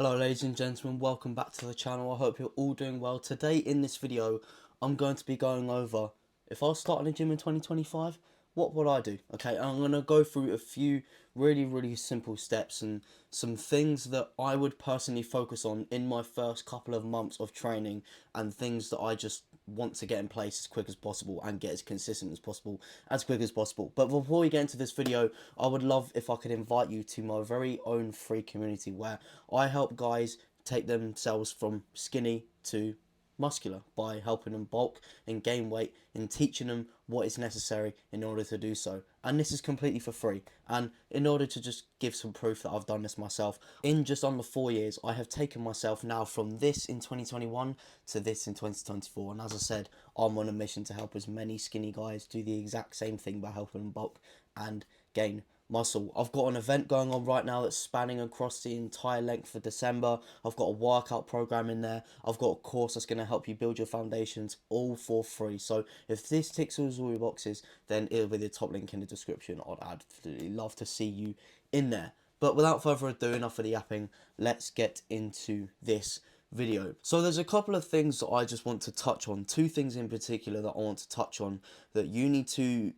Hello ladies and gentlemen, welcome back to the channel. I hope you're all doing well. Today in this video, I'm going to be going over, if I was starting a gym in 2025, what would I do? Okay, I'm going to go through a few really simple steps and some things that I would personally focus on in my first couple of months of training, and things that I just want to get in place as quick as possible and get as consistent as possible, as quick as possible. But before we get into this video, I would love if I could invite you to my very own free community where I help guys take themselves from skinny to muscular by helping them bulk and gain weight and teaching them what is necessary in order to do so. And this is completely for free. And in order to just give some proof that I've done this myself, in just under 4 years, I have taken myself now from this in 2021 to this in 2024. And as I said, I'm on a mission to help as many skinny guys do the exact same thing by helping them bulk and gain muscle. I've got an event going on right now that's spanning across the entire length of December. I've got a workout program in there. I've got a course that's going to help you build your foundations, all for free. So if this ticks all your boxes, then it'll be the top link in the description. I'd absolutely love to see you in there. But without further ado, enough of the yapping, let's get into this video. So there's a couple of things that I just want to touch on, two things in particular that I want to touch on that you need to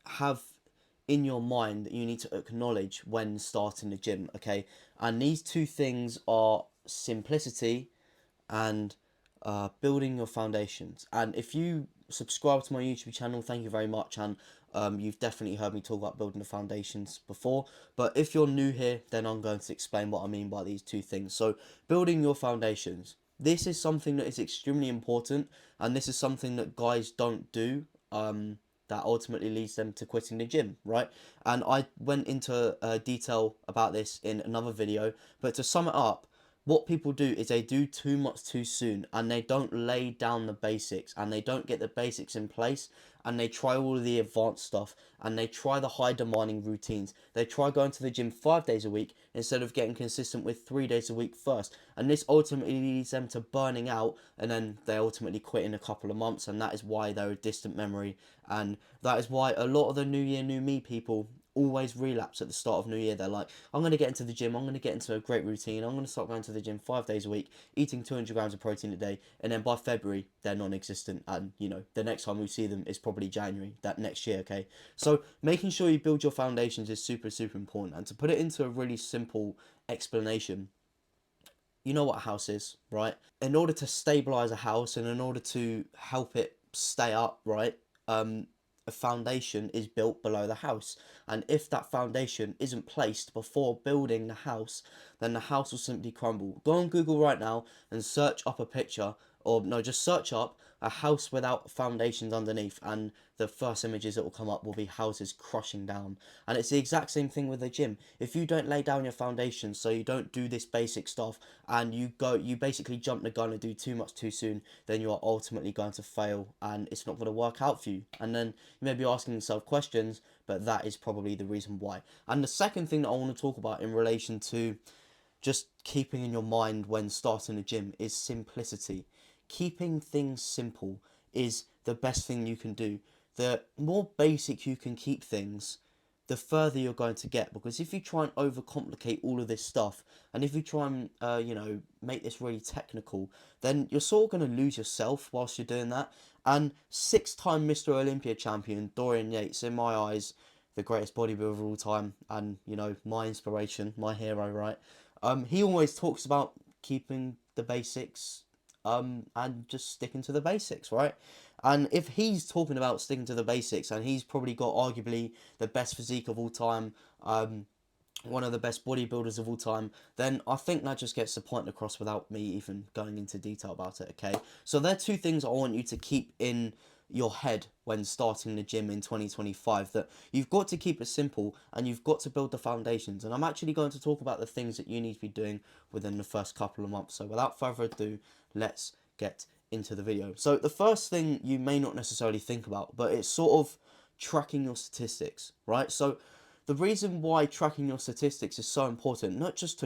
have in your mind, that you need to acknowledge when starting the gym, okay? And these two things are simplicity and building your foundations. And if you subscribe to my YouTube channel, thank you very much. And you've definitely heard me talk about building the foundations before. But if you're new here, then I'm going to explain what I mean by these two things. So building your foundations. This is something that is extremely important, and this is something that guys don't do. That ultimately leads them to quitting the gym, right? And I went into detail about this in another video, but to sum it up, what people do is they do too much too soon, and they don't lay down the basics, and they don't get the basics in place, and they try all of the advanced stuff, and they try the high demanding routines. They try going to the gym 5 days a week instead of getting consistent with 3 days a week first, and this ultimately leads them to burning out, and then they ultimately quit in a couple of months, and that is why they're a distant memory. And that is why a lot of the new year new me people always relapse at the start of new year. They're like, I'm going to get into the gym, I'm going to get into a great routine, I'm going to start going to the gym 5 days a week, eating 200 grams of protein a day, and then by February they're non-existent, and you know, the next time we see them is probably January that next year, okay? So making sure you build your foundations is super important. And to put it into a really simple explanation, you know what a house is, right? In order to stabilize a house and in order to help it stay up, right, a foundation is built below the house. And if that foundation isn't placed before building the house, then the house will simply crumble. Go on Google right now and search up a picture, or no, just search up a house without foundations underneath, and the first images that will come up will be houses crushing down. And it's the exact same thing with the gym. If you don't lay down your foundations, so you don't do this basic stuff, and you basically jump the gun and do too much too soon, then you are ultimately going to fail, and it's not going to work out for you. And then you may be asking yourself questions, but that is probably the reason why. And the second thing that I want to talk about in relation to just keeping in your mind when starting a gym is simplicity. Keeping things simple is the best thing you can do. The more basic you can keep things, the further you're going to get. Because if you try and overcomplicate all of this stuff, and if you try and make this really technical, then you're sort of going to lose yourself whilst you're doing that. And 6-time Mr. Olympia champion Dorian Yates, in my eyes, the greatest bodybuilder of all time, and you know, my inspiration, my hero, right? He always talks about keeping the basics, and just sticking to the basics, right? And if he's talking about sticking to the basics, and he's probably got arguably the best physique of all time, one of the best bodybuilders of all time, then I think that just gets the point across without me even going into detail about it, okay? So there are two things I want you to keep in your head when starting the gym in 2025, that you've got to keep it simple and you've got to build the foundations. And I'm actually going to talk about the things that you need to be doing within the first couple of months. So without further ado, let's get into the video. So the first thing you may not necessarily think about, but it's sort of tracking your statistics, right? So the reason why tracking your statistics is so important, not just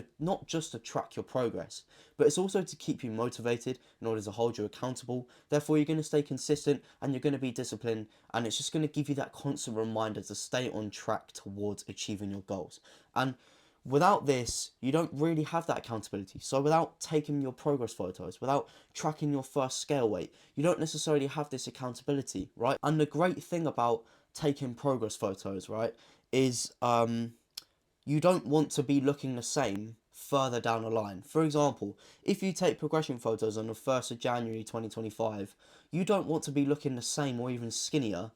to track your progress, but it's also to keep you motivated in order to hold you accountable. Therefore, you're going to stay consistent and you're going to be disciplined, and it's just going to give you that constant reminder to stay on track towards achieving your goals. And without this, you don't really have that accountability. So without taking your progress photos, without tracking your first scale weight, you don't necessarily have this accountability, right? And the great thing about taking progress photos, right, is you don't want to be looking the same further down the line. For example, if you take progression photos on the 1st of January 2025, you don't want to be looking the same or even skinnier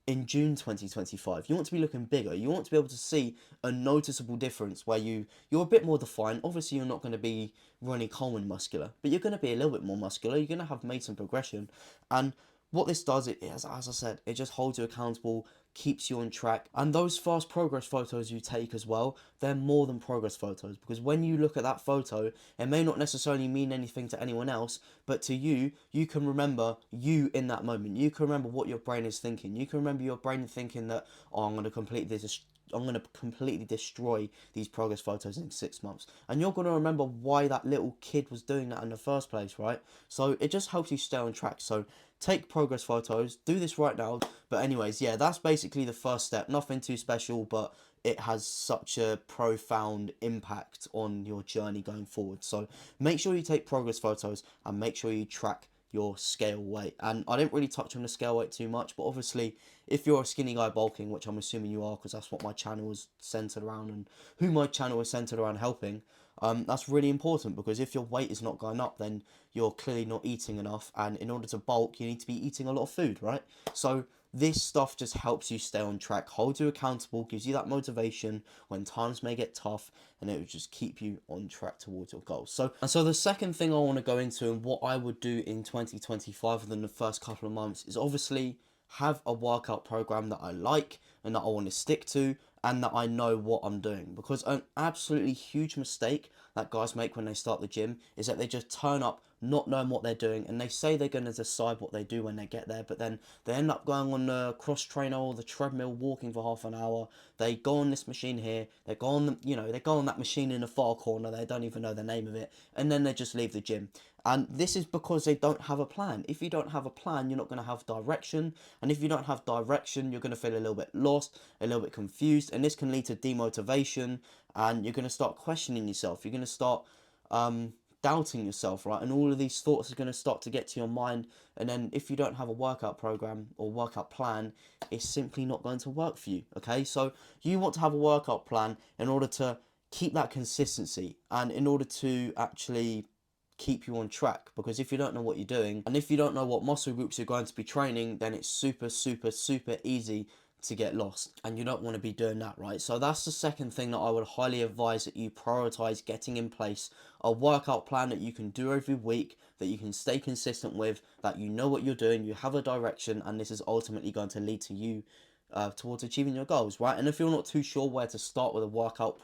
in June 2025. You want to be looking bigger. You want to be able to see a noticeable difference where you're a bit more defined. Obviously, you're not going to be Ronnie Coleman muscular, but you're going to be a little bit more muscular. You're going to have made some progression. And what this does, as I said, it just holds you accountable, keeps you on track. And those fast progress photos you take as well, they're more than progress photos, because when you look at that photo, it may not necessarily mean anything to anyone else, but to you, you can remember you in that moment. You can remember what your brain is thinking. You can remember your brain thinking that, oh, I'm going to completely destroy these progress photos in 6 months. And you're going to remember why that little kid was doing that in the first place, right? So it just helps you stay on track. So take progress photos, do this right now. But anyways, yeah, that's basically the first step. Nothing too special, but it has such a profound impact on your journey going forward. So make sure you take progress photos and make sure you track your scale weight. And I didn't really touch on the scale weight too much, but obviously if you're a skinny guy bulking, which I'm assuming you are, because that's what my channel is centered around and who my channel is centered around helping, that's really important, because if your weight is not going up, then you're clearly not eating enough, and in order to bulk, you need to be eating a lot of food, right? So this stuff just helps you stay on track, holds you accountable, gives you that motivation when times may get tough, and it will just keep you on track towards your goals. So the second thing I want to go into and what I would do in 2025 within the first couple of months is obviously have a workout program that I like and that I want to stick to, and that I know what I'm doing. Because an absolutely huge mistake that guys make when they start the gym is that they just turn up not knowing what they're doing, and they say they're going to decide what they do when they get there, but then they end up going on the cross trainer or the treadmill, walking for half an hour. They go on this machine here, they go on they go on that machine in the far corner, they don't even know the name of it, and then they just leave the gym. And this is because they don't have a plan. If you don't have a plan, you're not going to have direction. And if you don't have direction, you're going to feel a little bit lost, a little bit confused. And this can lead to demotivation. And you're going to start questioning yourself. You're going to start doubting yourself, right? And all of these thoughts are going to start to get to your mind. And then if you don't have a workout program or workout plan, it's simply not going to work for you, okay? So you want to have a workout plan in order to keep that consistency and in order to actually keep you on track. Because if you don't know what you're doing and if you don't know what muscle groups you're going to be training, then it's super easy to get lost, and you don't want to be doing that, right? So that's the second thing that I would highly advise, that you prioritize getting in place a workout plan that you can do every week, that you can stay consistent with, that you know what you're doing, you have a direction, and this is ultimately going to lead to you towards achieving your goals, right? And if you're not too sure where to start with a workout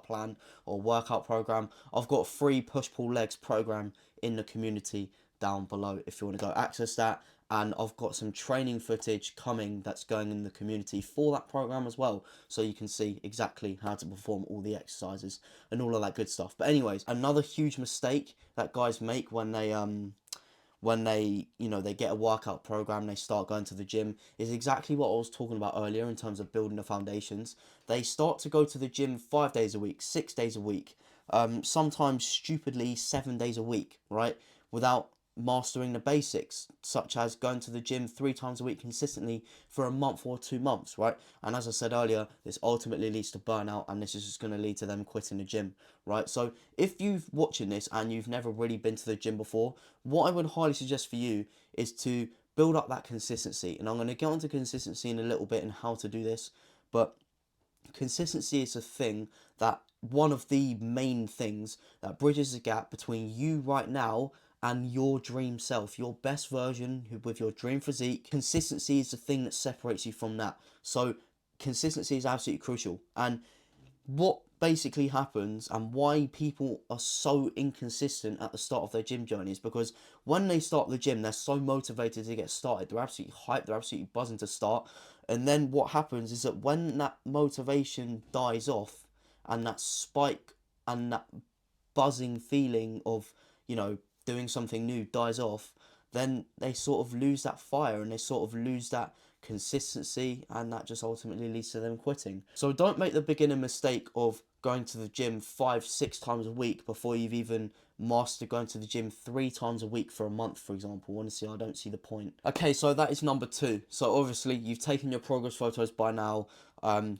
plan or workout program, I've got a free push pull legs program in the community down below if you want to go access that. And I've got some training footage coming that's going in the community for that program as well, so you can see exactly how to perform all the exercises and all of that good stuff. But anyways, another huge mistake that guys make when they they get a workout program, they start going to the gym, is exactly what I was talking about earlier in terms of building the foundations. They start to go to the gym 5 days a week, 6 days a week, sometimes stupidly 7 days a week, right? Without mastering the basics, such as going to the gym 3 times a week consistently for a month or 2 months, right? And as I said earlier, this ultimately leads to burnout, and this is just going to lead to them quitting the gym, right? So if you've watching this and you've never really been to the gym before, what I would highly suggest for you is to build up that consistency. And I'm going to get onto consistency in a little bit and how to do this, but consistency is a thing that one of the main things that bridges the gap between you right now and your dream self, your best version with your dream physique. Consistency is the thing that separates you from that. So consistency is absolutely crucial. And what basically happens and why people are so inconsistent at the start of their gym journey is because when they start the gym, they're so motivated to get started. They're absolutely hyped, they're absolutely buzzing to start. And then what happens is that when that motivation dies off and that spike and that buzzing feeling of, doing something new dies off, then they sort of lose that fire and they sort of lose that consistency, and that just ultimately leads to them quitting. So don't make the beginner mistake of going to the gym 5-6 times a week before you've even mastered going to the gym 3 times a week for a month, for example. Honestly, I don't see the point. Okay, so that is number 2. So obviously you've taken your progress photos by now,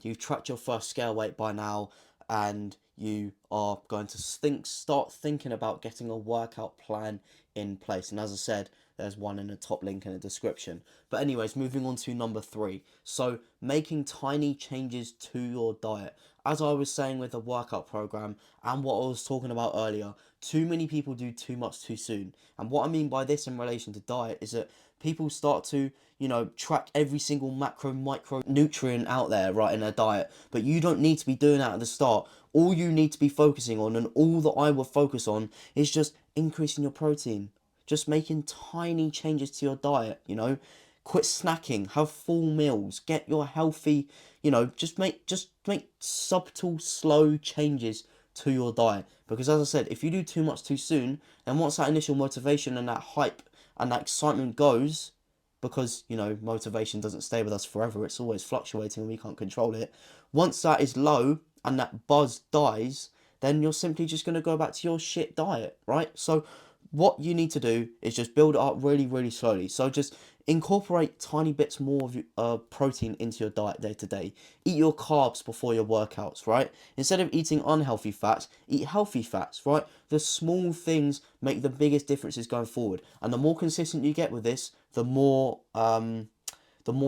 you've tracked your first scale weight by now, and you are going to start thinking about getting a workout plan in place. And as I said, there's one in the top link in the description. But anyways, moving on to number 3. So making tiny changes to your diet. As I was saying with the workout program and what I was talking about earlier, too many people do too much too soon. And what I mean by this in relation to diet is that people start to, track every single macro, micro nutrient out there, right, in their diet. But you don't need to be doing that at the start. All you need to be focusing on, and all that I will focus on, is just increasing your protein. Just making tiny changes to your diet, Quit snacking, have full meals, get your healthy, just make subtle, slow changes to your diet. Because as I said, if you do too much too soon, then once that initial motivation and that hype and that excitement goes, because, motivation doesn't stay with us forever, it's always fluctuating and we can't control it. Once that is low and that buzz dies, then you're simply just going to go back to your shit diet, right? So what you need to do is just build it up really, really slowly. So just incorporate tiny bits more of protein into your diet day to day. Eat your carbs before your workouts, right? Instead of eating unhealthy fats, eat healthy fats, right? The small things make the biggest differences going forward. And the more consistent you get with this, the more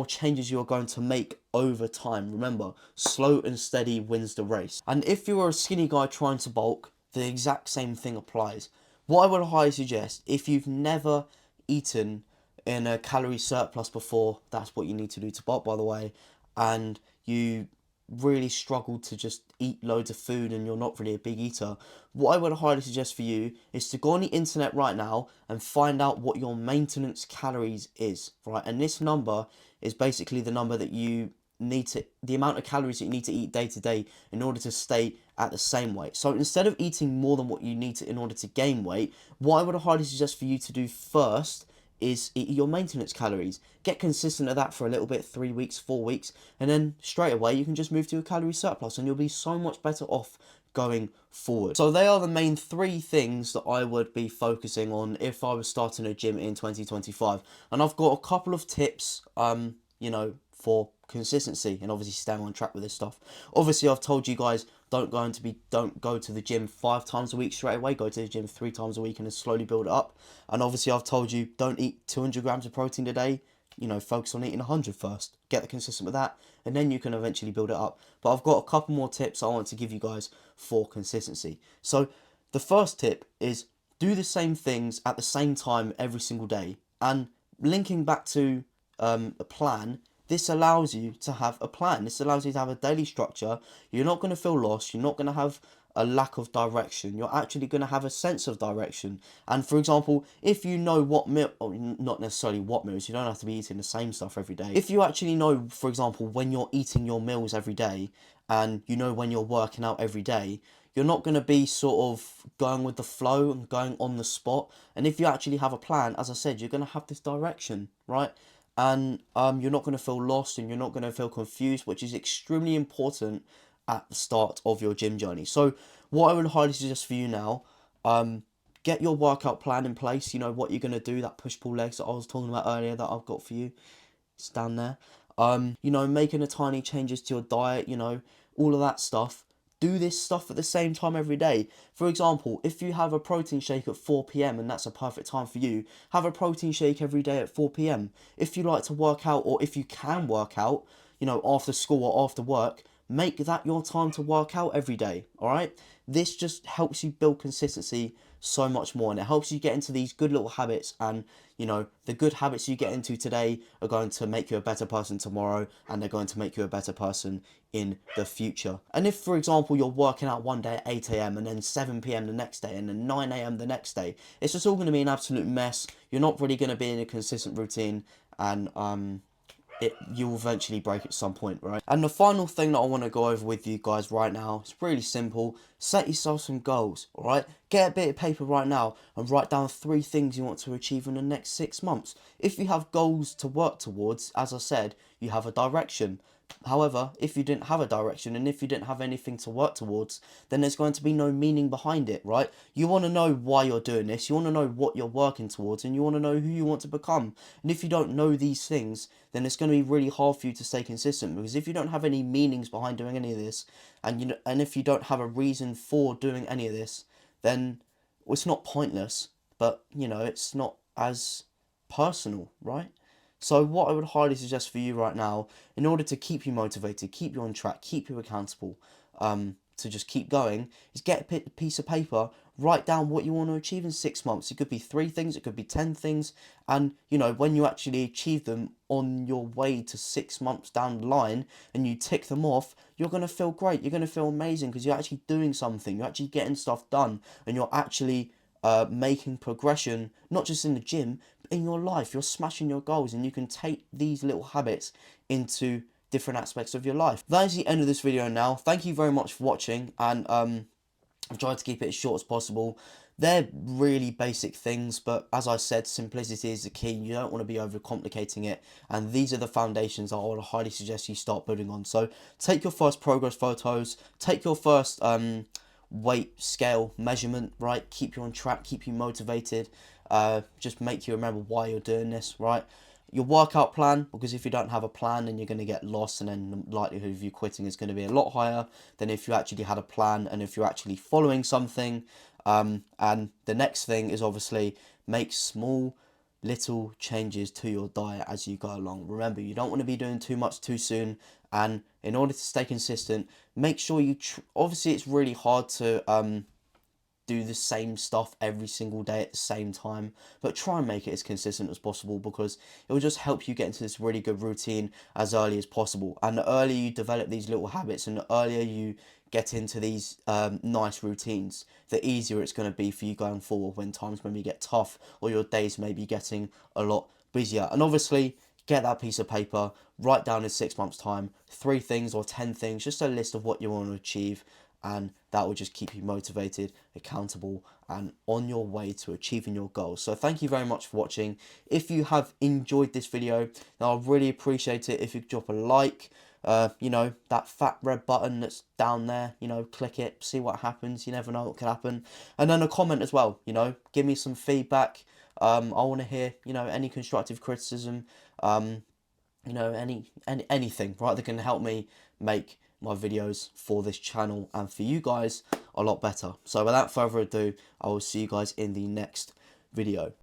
changes you're going to make over time. Remember, slow and steady wins the race. And if you're a skinny guy trying to bulk, the exact same thing applies. What I would highly suggest, if you've never eaten in a calorie surplus before, that's what you need to do to bulk, by the way, and you really struggle to just eat loads of food and you're not really a big eater, what I would highly suggest for you is to go on the internet right now and find out what your maintenance calories is, right? And this number is basically the number that you need to, the amount of calories that you need to eat day to day in order to stay at the same weight. So instead of eating more than what you need to in order to gain weight, what I would highly suggest for you to do first is eat your maintenance calories. Get consistent at that for a little bit, 3 weeks, 4 weeks, and then straight away you can just move to a calorie surplus and you'll be so much better off going forward. So they are the main 3 things that I would be focusing on if I was starting a gym in 2025. And I've got a couple of tips, for consistency and obviously staying on track with this stuff. Obviously, I've told you guys don't go to the gym 5 times a week straight away. Go to the gym 3 times a week and then slowly build it up. And obviously, I've told you don't eat 200 grams of protein a day. Focus on eating 100 first. Get consistent with that, and then you can eventually build it up. But I've got a couple more tips I want to give you guys for consistency. So the first tip is do the same things at the same time every single day. And linking back to a plan, this allows you to have a plan. This allows you to have a daily structure. You're not going to feel lost. You're not going to have a lack of direction. You're actually going to have a sense of direction. And for example, if you know what meal, or not necessarily what meals, you don't have to be eating the same stuff every day. If you actually know, for example, when you're eating your meals every day and you know when you're working out every day, you're not going to be sort of going with the flow and going on the spot. And if you actually have a plan, as I said, you're going to have this direction, right? And you're not going to feel lost and you're not going to feel confused, which is extremely important at the start of your gym journey. So what I would highly suggest for you now, get your workout plan in place. You know what you're going to do, that push-pull legs that I was talking about earlier that I've got for you. It's down there. Making the tiny changes to your diet, all of that stuff. Do this stuff at the same time every day. For example, if you have a protein shake at 4 p.m. and that's a perfect time for you, have a protein shake every day at 4 p.m. If you like to work out, or if you can work out, after school or after work, make that your time to work out every day, all right? This just helps you build consistency so much more, and it helps you get into these good little habits, and the good habits you get into today are going to make you a better person tomorrow, and they're going to make you a better person in the future. And if, for example, you're working out one day at 8 a.m. and then 7 p.m. the next day and then 9 a.m. the next day, it's just all going to be an absolute mess. You're not really going to be in a consistent routine, and you'll eventually break at some point, right? And the final thing that I want to go over with you guys right now, it's really simple. Set yourself some goals, all right? Get a bit of paper right now and write down 3 things you want to achieve in the next 6 months. If you have goals to work towards, as I said, you have a direction. However, if you didn't have a direction and if you didn't have anything to work towards, then there's going to be no meaning behind it, right? You want to know why you're doing this, you want to know what you're working towards, and you want to know who you want to become. And if you don't know these things, then it's going to be really hard for you to stay consistent, because if you don't have any meanings behind doing any of this, and if you don't have a reason for doing any of this, then it's not pointless, but it's not as personal, right? So what I would highly suggest for you right now, in order to keep you motivated, keep you on track, keep you accountable, to just keep going, is get a piece of paper, write down what you want to achieve in 6 months. It could be 3 things, it could be 10 things, and when you actually achieve them on your way to 6 months down the line, and you tick them off, you're going to feel great, you're going to feel amazing, because you're actually doing something, you're actually getting stuff done, and you're actually making progression, not just in the gym, but in your life. You're smashing your goals, and you can take these little habits into different aspects of your life. That is the end of this video now. Thank you very much for watching, and I've tried to keep it as short as possible. They're really basic things, but as I said, simplicity is the key. You don't want to be overcomplicating it, and these are the foundations I would highly suggest you start building on. So take your first progress photos, take your first weight scale measurement, right? Keep you on track, keep you motivated, just make you remember why you're doing this, right? Your workout plan, because if you don't have a plan, then you're going to get lost, and then the likelihood of you quitting is going to be a lot higher than if you actually had a plan and if you're actually following something. And the next thing is obviously make small little changes to your diet as you go along. Remember, you don't want to be doing too much too soon, and in order to stay consistent, make sure you obviously it's really hard to do the same stuff every single day at the same time, but try and make it as consistent as possible, because it will just help you get into this really good routine as early as possible. And the earlier you develop these little habits, and the earlier you get into these nice routines, the easier it's going to be for you going forward when times maybe get tough, or your days may be getting a lot busier. And obviously, get that piece of paper, write down in 6 months time 3 things or 10 things, just a list of what you want to achieve, and that will just keep you motivated, accountable, and on your way to achieving your goals. So thank you very much for watching. If you have enjoyed this video, then I'll really appreciate it if you could drop a like. That fat red button that's down there, click it, see what happens. You never know what could happen. And then a comment as well, give me some feedback. I want to hear, any constructive criticism, anything, right, that can help me make my videos for this channel and for you guys a lot better. So without further ado, I will see you guys in the next video.